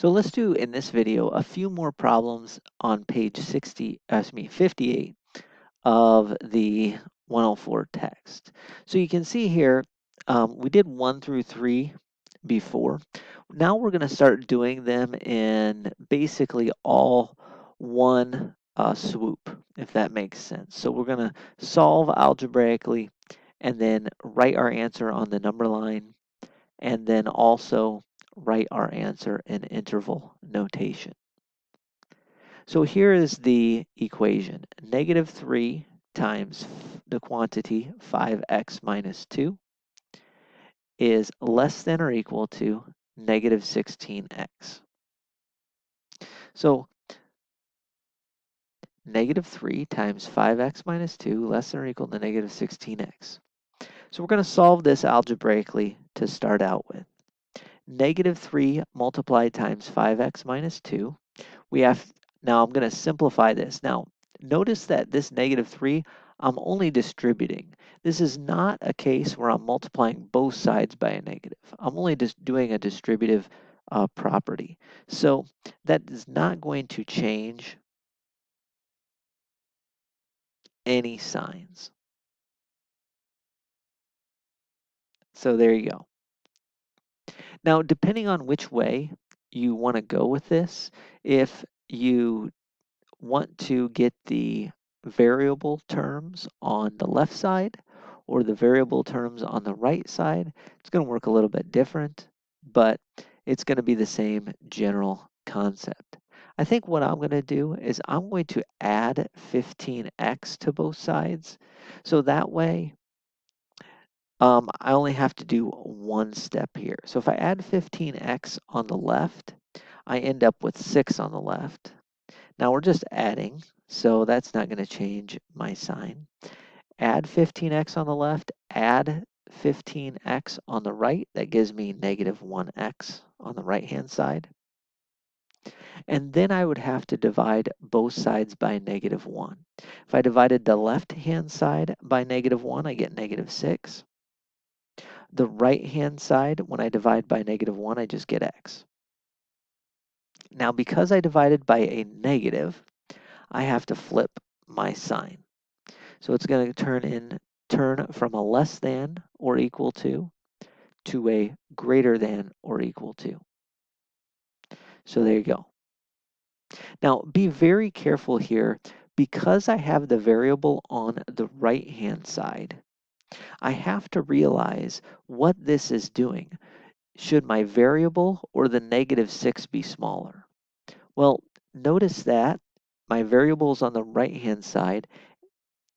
So let's do in this video a few more problems on page 58 of the 104 text. So you can see here, we did 1 through 3 before. Now we're going to start doing them in basically all one swoop, if that makes sense. So we're going to solve algebraically and then write our answer on the number line, and then also write our answer in interval notation. So here is the equation. -3 times the quantity 5x minus 2 is less than or equal to -16x. So -3 times 5x minus 2 less than or equal to -16x. So we're going to solve this algebraically to start out with. -3 multiplied times 5x minus 2. Now I'm going to simplify this. Now, notice that this -3, I'm only distributing. This is not a case where I'm multiplying both sides by a negative. I'm only just doing a distributive property. So that is not going to change any signs. So there you go. Now, depending on which way you want to go with this, if you want to get the variable terms on the left side or the variable terms on the right side, it's going to work a little bit different, but it's going to be the same general concept. I think what I'm going to do is I'm going to add 15x to both sides. So that way, I only have to do one step here. So if I add 15x on the left, I end up with 6 on the left. Now we're just adding, so that's not going to change my sign. Add 15x on the left, add 15x on the right. That gives me -1x on the right-hand side. And then I would have to divide both sides by -1. If I divided the left-hand side by -1, I get -6. The right-hand side, when I divide by -1, I just get x. Now, because I divided by a negative, I have to flip my sign. So it's going to turn from a less than or equal to a greater than or equal to. So there you go. Now be very careful here. Because I have the variable on the right hand side, I have to realize what this is doing. Should my variable or the -6 be smaller? Well, notice that my variable is on the right hand side.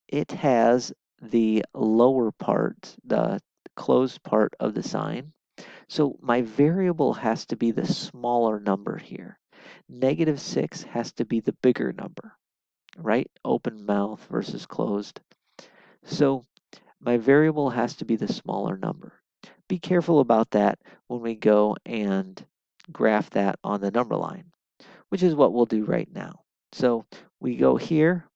It has the lower part, the closed part of the sign. So my variable has to be the smaller number here. -6 has to be the bigger number, right? Open mouth versus closed. So my variable has to be the smaller number. Be careful about that when we go and graph that on the number line, which is what we'll do right now. So we go here,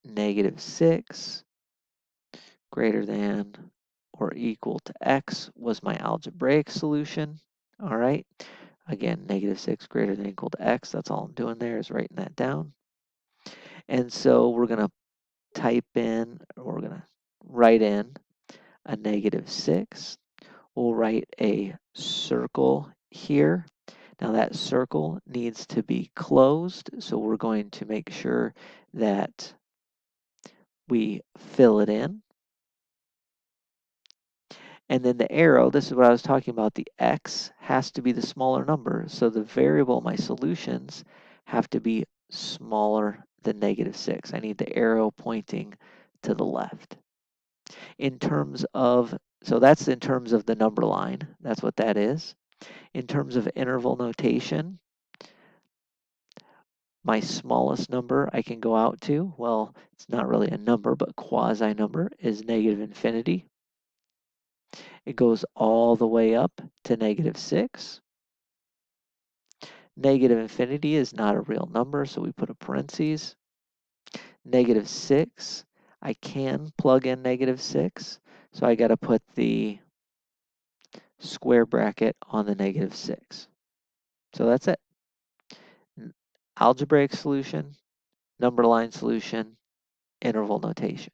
-6 greater than or equal to x was my algebraic solution. All right. Again, -6 greater than or equal to x. That's all I'm doing there is writing that down. And so we're going to type in, or we're going to write in a -6. We'll write a circle here. Now that circle needs to be closed. So we're going to make sure that we fill it in. And then the arrow, this is what I was talking about, the x has to be the smaller number. So the variable, my solutions, have to be smaller than -6. I need the arrow pointing to the left. In terms of, so that's in terms of the number line. That's what that is. In terms of interval notation, my smallest number I can go out to, well, it's not really a number, but quasi number is -infinity. It goes all the way up to -6. -infinity is not a real number, so we put a parentheses. -6, I can plug in -6, so I got to put the square bracket on the negative 6. So that's it. Algebraic solution, number line solution, interval notation.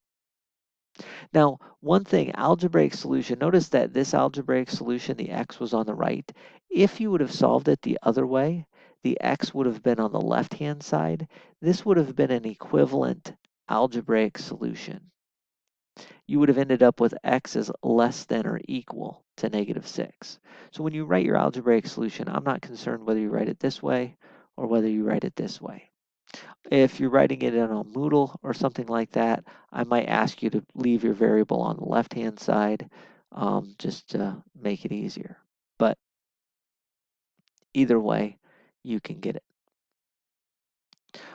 Now, one thing, algebraic solution, notice that this algebraic solution, the x was on the right. If you would have solved it the other way, the x would have been on the left-hand side. This would have been an equivalent algebraic solution. You would have ended up with x is less than or equal to negative 6. So when you write your algebraic solution, I'm not concerned whether you write it this way or whether you write it this way. If you're writing it in a Moodle or something like that, I might ask you to leave your variable on the left-hand side just to make it easier. But either way, you can get it.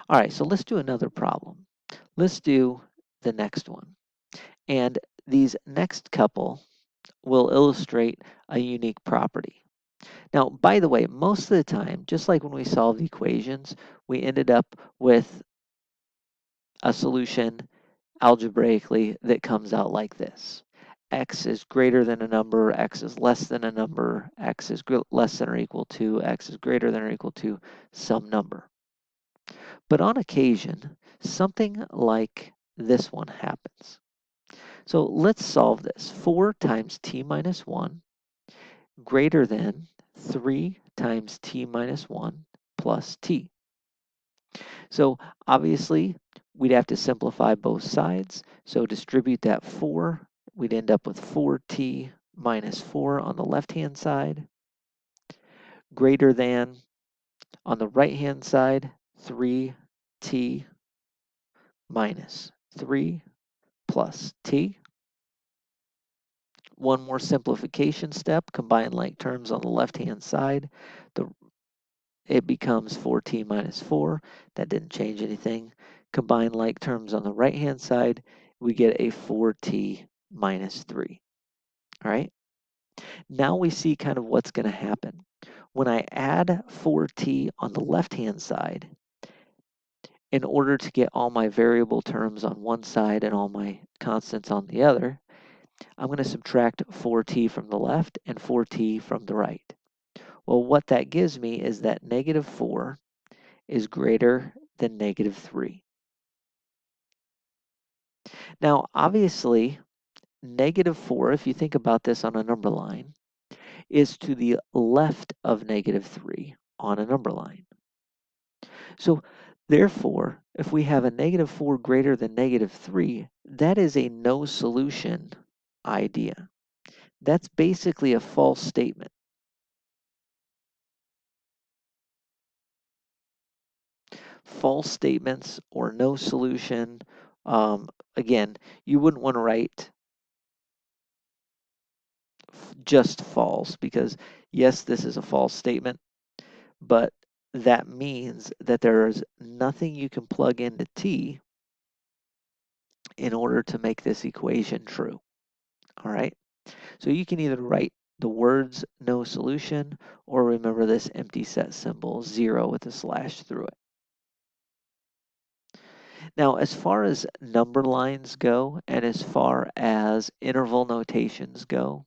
All right, so let's do another problem. Let's do the next one. And these next couple will illustrate a unique property. Now, by the way, most of the time, just like when we solved equations, we ended up with a solution algebraically that comes out like this. X is greater than a number, X is less than a number, X is less than or equal to, X is greater than or equal to some number. But on occasion, something like this one happens. So let's solve this. 4 times t minus 1 greater than 3 times t minus 1 plus t. So obviously, we'd have to simplify both sides. So distribute that 4. We'd end up with 4t minus 4 on the left-hand side, greater than, on the right-hand side, 3t minus 3 plus t. One more simplification step, combine like terms on the left-hand side. It becomes 4t minus 4. That didn't change anything. Combine like terms on the right-hand side, we get a 4t minus 3. All right. Now we see kind of what's going to happen. When I add 4t on the left-hand side, in order to get all my variable terms on one side and all my constants on the other, I'm going to subtract 4t from the left and 4t from the right. Well, what that gives me is that negative 4 is greater than negative 3. Now, obviously, negative 4, if you think about this on a number line, is to the left of negative 3 on a number line. So therefore, if we have a negative 4 greater than negative 3, that is a no solution idea. That's basically a false statement. False statements or no solution, again, you wouldn't want to write just false because yes, this is a false statement, but that means that there is nothing you can plug into t in order to make this equation true. All right, so you can either write the words no solution or remember this empty set symbol 0 with a slash through it. Now, as far as number lines go and as far as interval notations go,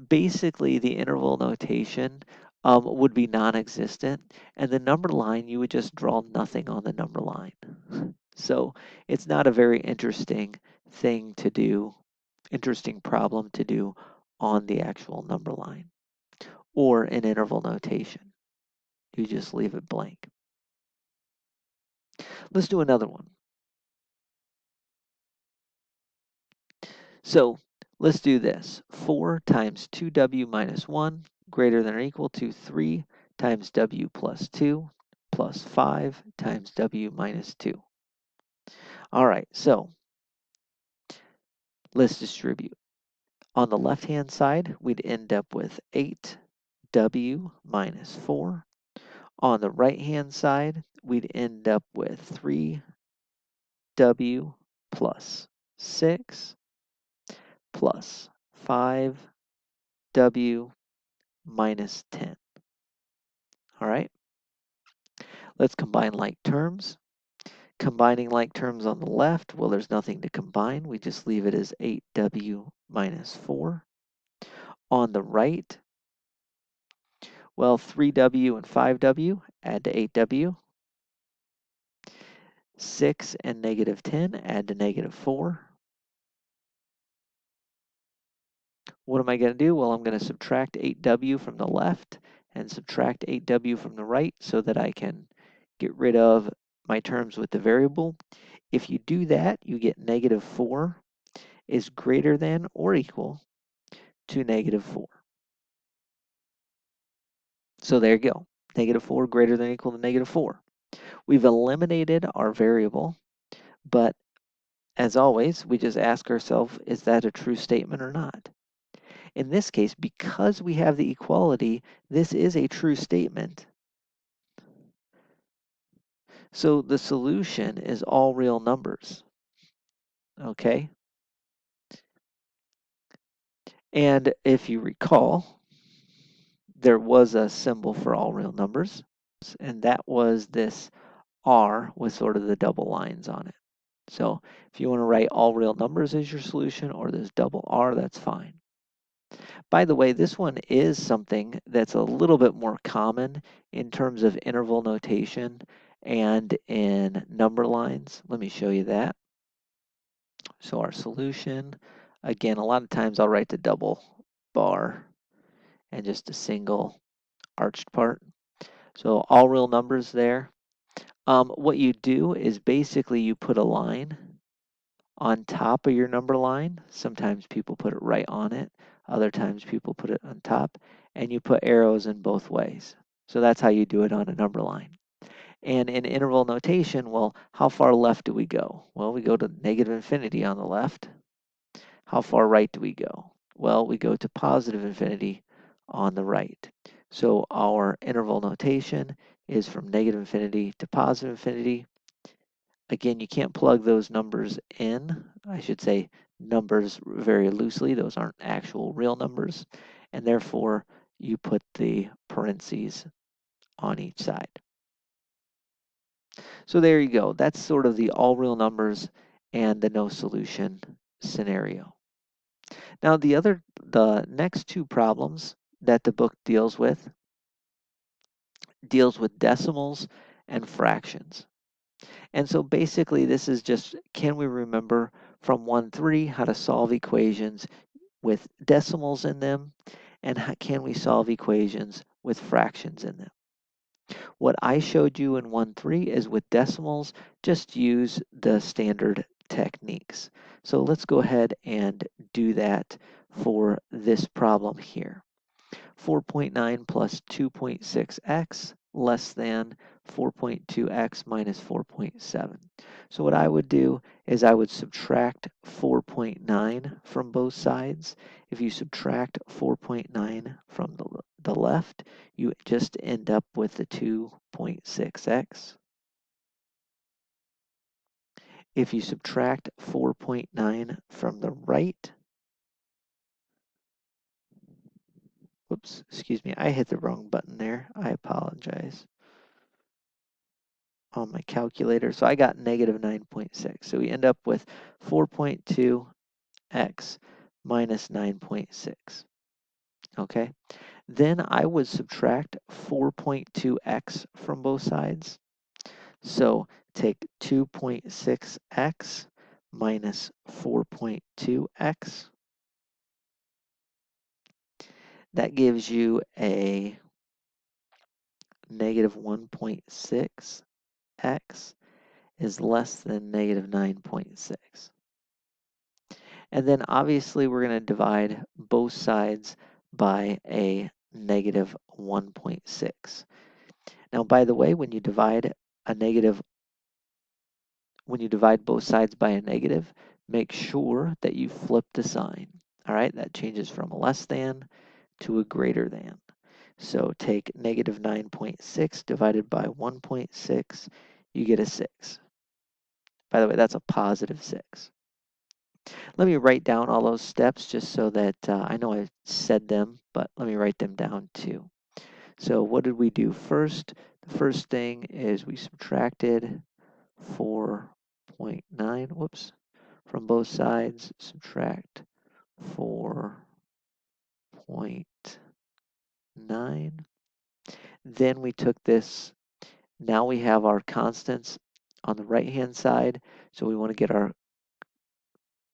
basically the interval notation would be non-existent, and the number line, you would just draw nothing on the number line. So it's not a very interesting thing to do, interesting problem to do on the actual number line or in interval notation. You just leave it blank. Let's do another one. So let's do this. 4 times 2w minus 1 greater than or equal to 3 times w plus 2 plus 5 times w minus 2. All right, so let's distribute. On the left-hand side, we'd end up with 8w minus 4. On the right-hand side, we'd end up with 3w plus 6 plus 5w minus 10. All right, let's combine like terms. Combining like terms on the left, well, there's nothing to combine. We just leave it as 8w minus 4. On the right, well, 3w and 5w add to 8w. 6 and negative 10 add to negative 4. What am I going to do? Well, I'm going to subtract 8w from the left and subtract 8w from the right so that I can get rid of my terms with the variable. If you do that, you get negative 4 is greater than or equal to negative 4. So there you go. Negative 4 greater than or equal to negative 4. We've eliminated our variable, but as always, we just ask ourselves, is that a true statement or not? In this case, because we have the equality, this is a true statement. So the solution is all real numbers, okay? And if you recall, there was a symbol for all real numbers, and that was this R with sort of the double lines on it. So if you want to write all real numbers as your solution or this double R, that's fine. By the way, this one is something that's a little bit more common in terms of interval notation and in number lines. Let me show you that. So our solution, again, a lot of times I'll write the double bar and just a single arched part. So all real numbers there. What you do is basically you put a line on top of your number line. Sometimes people put it right on it. Other times people put it on top, and you put arrows in both ways. So that's how you do it on a number line. And in interval notation, well, how far left do we go? Well, we go to negative infinity on the left. How far right do we go? Well, we go to positive infinity on the right. So our interval notation is from negative infinity to positive infinity. Again, you can't plug those numbers in. I should say numbers very loosely. Those aren't actual real numbers. And therefore, you put the parentheses on each side. So there you go. That's sort of the all real numbers and the no solution scenario. Now, the next two problems that the book deals with decimals and fractions. And so basically this is just, can we remember from 1-3 how to solve equations with decimals in them, and how can we solve equations with fractions in them? What I showed you in 1-3 is with decimals, just use the standard techniques. So let's go ahead and do that for this problem here. 4.9 plus 2.6x less than 4.2x minus 4.7. So what I would do is I would subtract 4.9 from both sides. If you subtract 4.9 from the left, you just end up with the 2.6x. If you subtract 4.9 from the right, whoops, excuse me, I hit the wrong button there. I apologize. On my calculator. So I got negative 9.6. So we end up with 4.2x minus 9.6. Okay. Then I would subtract 4.2x from both sides. So take 2.6x minus 4.2x. That gives you a negative 1.6x is less than negative 9.6. And then obviously we're going to divide both sides by a negative 1.6. Now, by the way, when you divide both sides by a negative, make sure that you flip the sign. All right, that changes from a less than to a greater than. So take negative 9.6 divided by 1.6, you get a 6. By the way, that's a positive 6. Let me write down all those steps just so that I know I said them, but let me write them down too. So what did we do first? The first thing is we subtracted 4.9, whoops, from both sides, subtract 4.2. 0.9. Then we took this, now we have our constants on the right-hand side, so we want to get our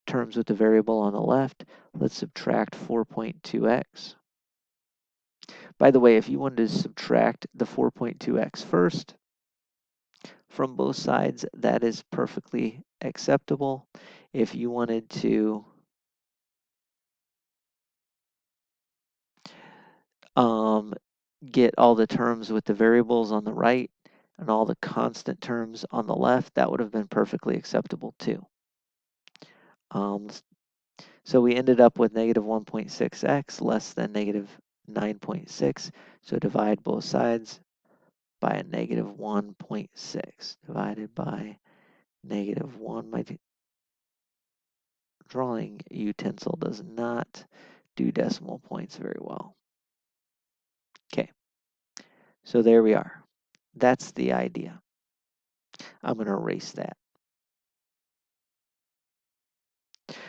terms with the variable on the left. Let's subtract 4.2x. By the way, if you wanted to subtract the 4.2x first from both sides, that is perfectly acceptable. If you wanted to get all the terms with the variables on the right and all the constant terms on the left, that would have been perfectly acceptable too. So we ended up with negative 1.6x less than negative 9.6. So divide both sides by a negative 1.6 divided by negative 1. My drawing utensil does not do decimal points very well. Okay, so there we are. That's the idea. I'm going to erase that.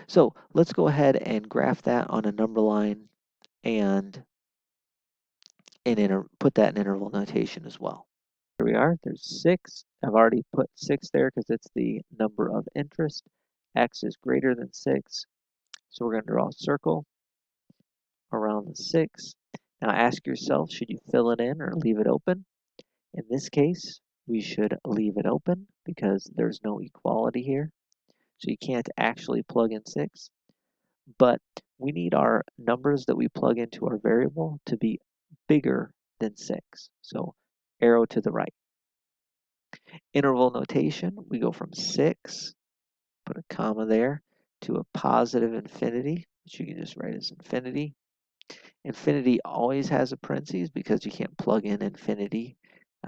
So let's go ahead and graph that on a number line and put that in interval notation as well. Here we are, there's 6. I've already put 6 there because it's the number of interest. X is greater than 6, so we're going to draw a circle around the 6. Now ask yourself, should you fill it in or leave it open? In this case, we should leave it open because there's no equality here. So you can't actually plug in 6. But we need our numbers that we plug into our variable to be bigger than 6. So arrow to the right. Interval notation, we go from 6, put a comma there, to a positive infinity, which you can just write as infinity. Infinity always has a parentheses because you can't plug in infinity.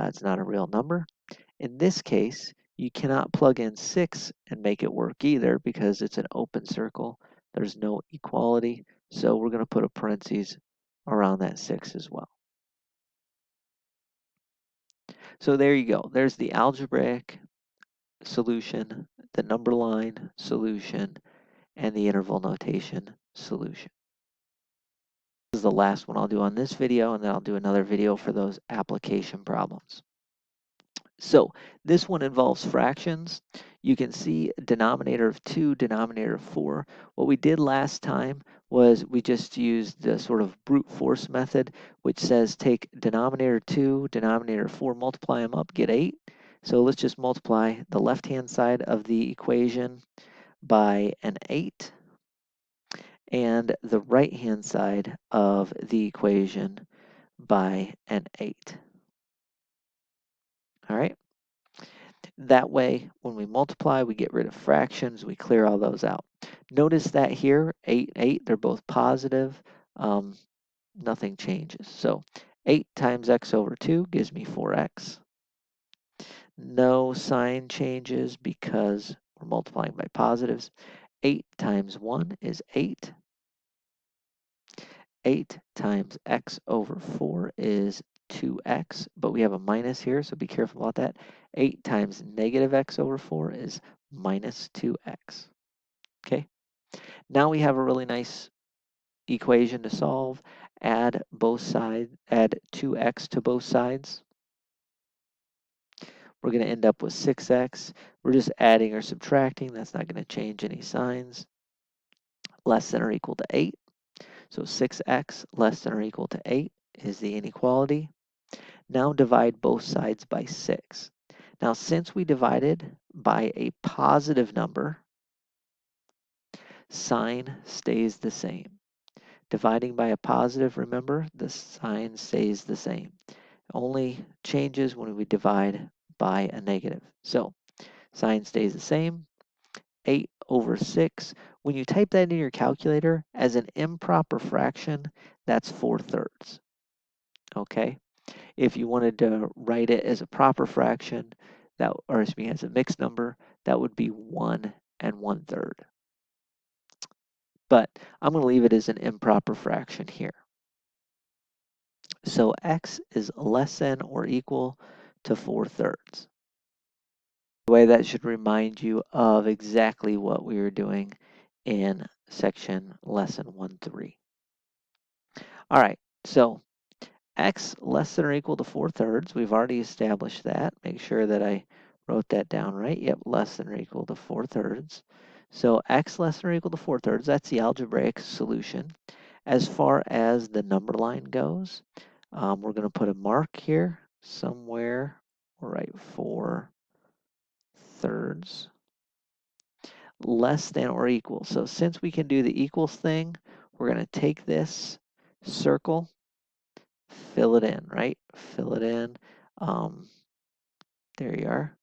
It's not a real number. In this case, you cannot plug in 6 and make it work either because it's an open circle. There's no equality. So we're going to put a parentheses around that 6 as well. So there you go. There's the algebraic solution, the number line solution, and the interval notation solution. This is the last one I'll do on this video, and then I'll do another video for those application problems. So this one involves fractions. You can see denominator of 2, denominator of 4. What we did last time was we just used the sort of brute force method, which says take denominator 2, denominator 4, multiply them up, get 8. So let's just multiply the left-hand side of the equation by an 8 and the right-hand side of the equation by an 8. All right. That way, when we multiply, we get rid of fractions, we clear all those out. Notice that here, 8, 8, they're both positive. Nothing changes. So 8 times x over 2 gives me 4x. No sign changes because we're multiplying by positives. 8 times 1 is 8. 8 times x over 4 is 2x, but we have a minus here, so be careful about that. 8 times negative x over 4 is minus 2x. Okay, now we have a really nice equation to solve. Add both sides, add 2x to both sides. We're going to end up with 6x. We're just adding or subtracting. That's not going to change any signs. Less than or equal to 8. So 6x less than or equal to 8 is the inequality. Now divide both sides by 6. Now, since we divided by a positive number, sign stays the same. Dividing by a positive, remember, the sign stays the same. Only changes when we divide by a negative. So, sign stays the same. 8 over 6. When you type that in your calculator as an improper fraction, that's 4/3. Okay? If you wanted to write it as a proper fraction, that, or excuse me, as a mixed number, that would be 1 1/3. But I'm going to leave it as an improper fraction here. So x is less than or equal to 4/3. The way that should remind you of exactly what we were doing in section lesson 1-3. All right, so x less than or equal to 4/3. We've already established that. Make sure that I wrote that down right. Yep, less than or equal to 4/3. So x less than or equal to 4/3, that's the algebraic solution. As far as the number line goes, we're going to put a mark here somewhere. We'll write 4/3 less than or equal. So since we can do the equals thing, we're going to take this circle, fill it in, right? Fill it in. There you are.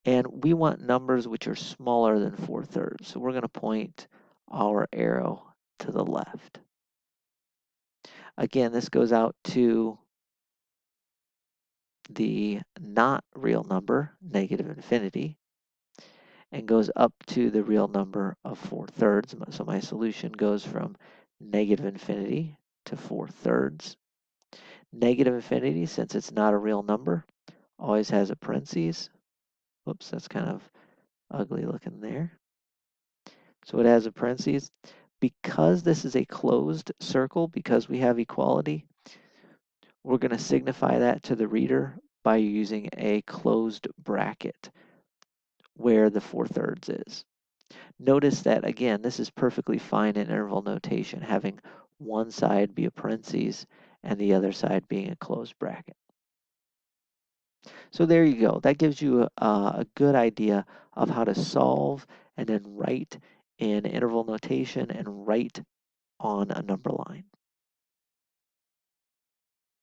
And we want numbers which are smaller than 4/3. So we're going to point our arrow to the left. Again, this goes out to the not real number, negative infinity, and goes up to the real number of 4/3. So my solution goes from negative infinity to 4/3. Negative infinity, since it's not a real number, always has a parentheses. Whoops, that's kind of ugly looking there. So it has a parentheses. Because this is a closed circle, because we have equality, we're going to signify that to the reader by using a closed bracket where the 4/3 is. Notice that, again, this is perfectly fine in interval notation, having one side be a parentheses and the other side being a closed bracket. So there you go. That gives you a good idea of how to solve and then write in interval notation and write on a number line.